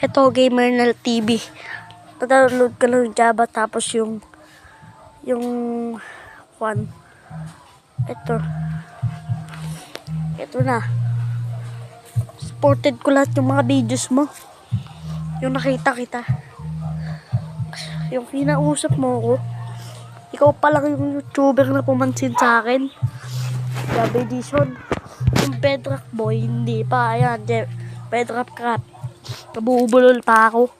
Ito, Gamer TV. Download ka lang Java tapos yung one. Ito na. Supported ko lahat yung mga videos mo. Yung nakita kita. Yung kinausap mo ko. Ikaw pa lang yung YouTuber na pumansin sa akin. Java Edition. Yung Bedrock Boy, hindi pa. Ayan, Bedrock Crap. Nabubulol pa ako.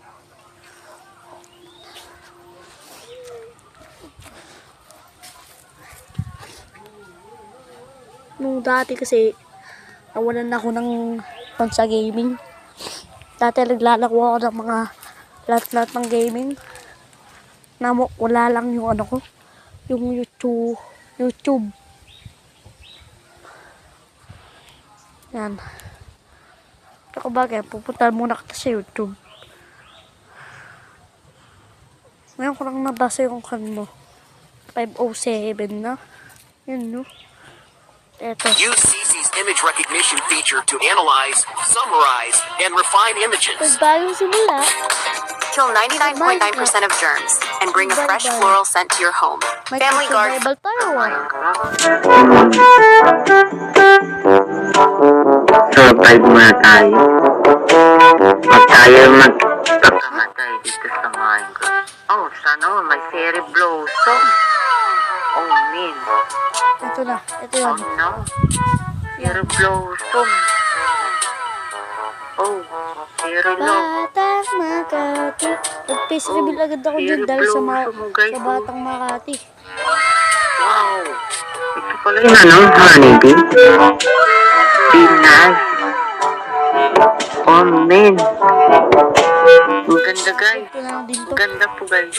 Nung dati kasi, nawalan ako ng sa gaming. Dati naglalaro ako ng mga lahat ng gaming. Wala lang yung ano ko, yung YouTube. Yan. Pero bagay, pupunta muna kita sa YouTube. Ngayon ko lang nabasa yung kan mo. 507 na. Yan, no? Eto. Use CC's image recognition feature to analyze, summarize, and refine images. Bagong simula. Kill 99.9% of germs and bring a fresh floral scent to your home. Family Guard. Survival tayo, Survive muna tayo. Pag tayo magpapakamatay dito sa Minecraft. Oh, sana may fairy blossom. Oh, man. Ito na. Ito Oh, yan. no. Fairy blossom. Oh, fairy love. Batang Makati. Nag-face reveal agad ako dyan dahil sa Batang Makati. Wow. Ito pala yung honeybee. Pinas. Oh, man. Ang ganda, guys. Ito na din to. Ang ganda po, guys.